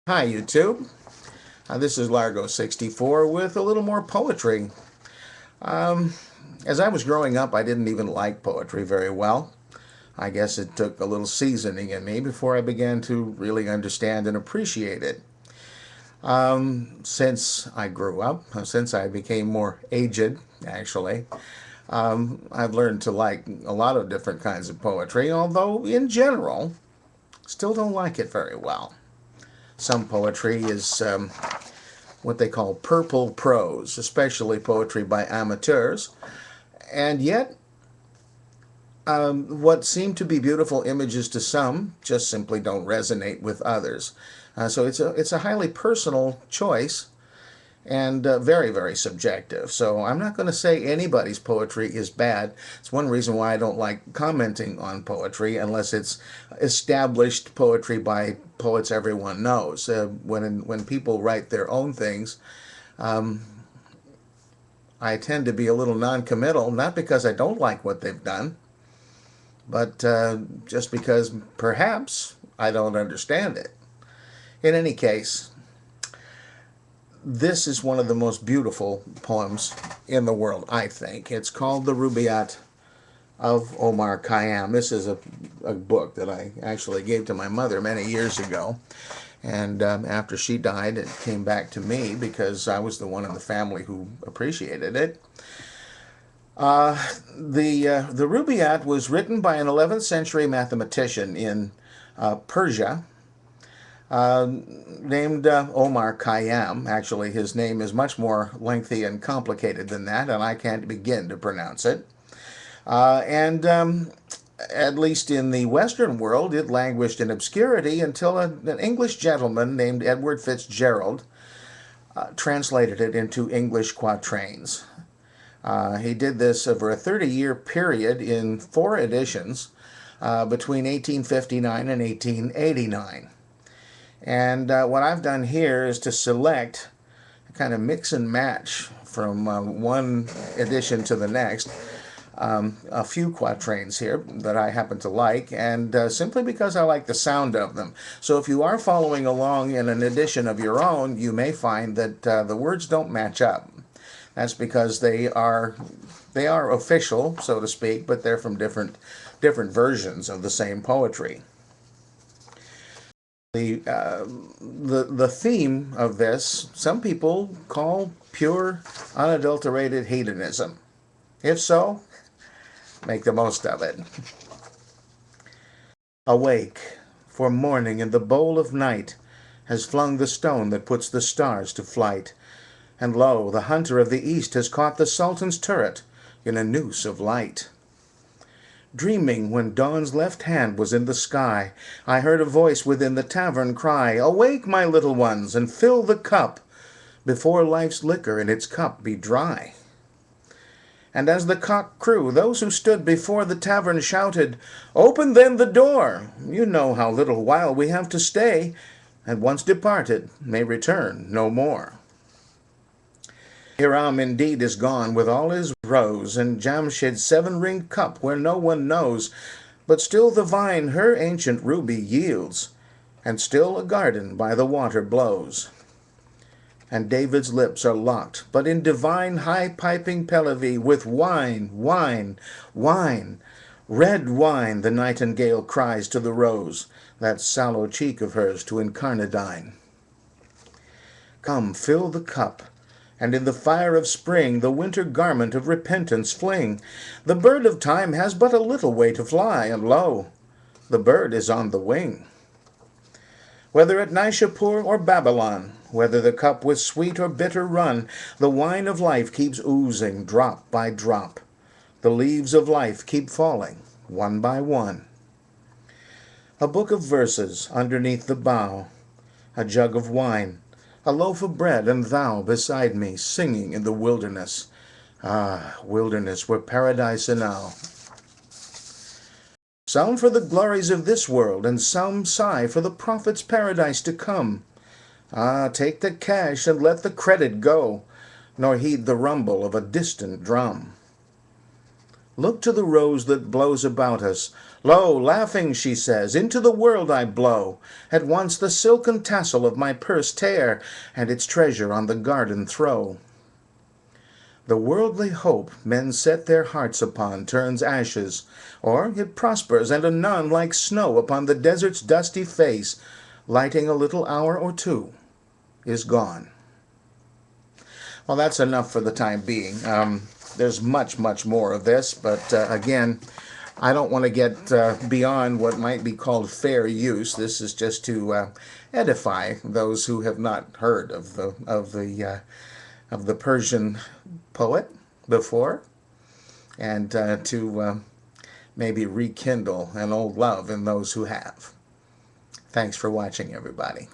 Hi YouTube, this is Largo64 with a little more poetry. Um, as I was growing up, I didn't even like poetry very well. I guess it took a little seasoning in me before I began to really understand and appreciate it. Since I grew up, since I became more aged, actually, I've learned to like a lot of different kinds of poetry, although in general, still don't like it very well. Some poetry is what they call purple prose, especially poetry by amateurs. And yet, what seem to be beautiful images to some just simply don't resonate with others. So it's a highly personal choice and very subjective. So I'm not going to say anybody's poetry is bad. It's one reason why I don't like commenting on poetry unless it's established poetry by poets everyone knows. When people write their own things, I tend to be a little non-committal, not because I don't like what they've done, but just because perhaps I don't understand it. In any case, this is one of the most beautiful poems in the world, I think. It's called the Rubaiyat of Omar Khayyam. This is a book that I actually gave to my mother many years ago. And after she died, it came back to me because I was the one in the family who appreciated it. The Rubaiyat was written by an 11th century mathematician in Persia named Omar Khayyam. Actually, his name is much more lengthy and complicated than that, and I can't begin to pronounce it. And at least in the Western world, it languished in obscurity until an English gentleman named Edward FitzGerald translated it into English quatrains. He did this over a 30-year period in 4 editions between 1859 and 1889. And what I've done here is to select, kind of mix and match from one edition to the next, a few quatrains here that I happen to like, and simply because I like the sound of them. So if you are following along in an edition of your own, you may find that the words don't match up. That's because they are official, so to speak, but they're from different versions of the same poetry. The theme of this, some people call pure, unadulterated hedonism. If so, make the most of it. Awake, for morning in the bowl of night has flung the stone that puts the stars to flight. And lo, the hunter of the east has caught the Sultan's turret in a noose of light. Dreaming when dawn's left hand was in the sky, I heard a voice within the tavern cry, "Awake, my little ones, and fill the cup, before life's liquor in its cup be dry." And as the cock crew, those who stood before the tavern shouted, "Open then the door! You know how little while we have to stay, and once departed may return no more." Hiram indeed is gone with all his rose, and Jamshid's 7-ringed cup where no one knows, but still the vine her ancient ruby yields, and still a garden by the water blows. And David's lips are locked, but in divine high-piping Pelavi, with wine, wine, wine, red wine, the nightingale cries to the rose, that sallow cheek of hers to incarnadine. Come, fill the cup, and in the fire of spring the winter garment of repentance fling. The bird of time has but a little way to fly, and lo, the bird is on the wing. Whether at Nishapur or Babylon, whether the cup with sweet or bitter run, the wine of life keeps oozing drop by drop. The leaves of life keep falling one by one. A book of verses underneath the bough, a jug of wine, a loaf of bread, and thou beside me, singing in the wilderness. Ah, wilderness were paradise enow. Some for the glories of this world, and some sigh for the prophet's paradise to come. Ah, take the cash and let the credit go, nor heed the rumble of a distant drum. Look to the rose that blows about us. Lo, laughing, she says, into the world I blow. At once the silken tassel of my purse tear, and its treasure on the garden throw. The worldly hope men set their hearts upon turns ashes, or it prospers, and anon, like snow upon the desert's dusty face, lighting a little hour or two, is gone. Well, that's enough for the time being. There's much, much more of this, but again, I don't want to get beyond what might be called fair use. This is just to edify those who have not heard of the Persian poet before, and to maybe rekindle an old love in those who have. Thanks for watching, everybody.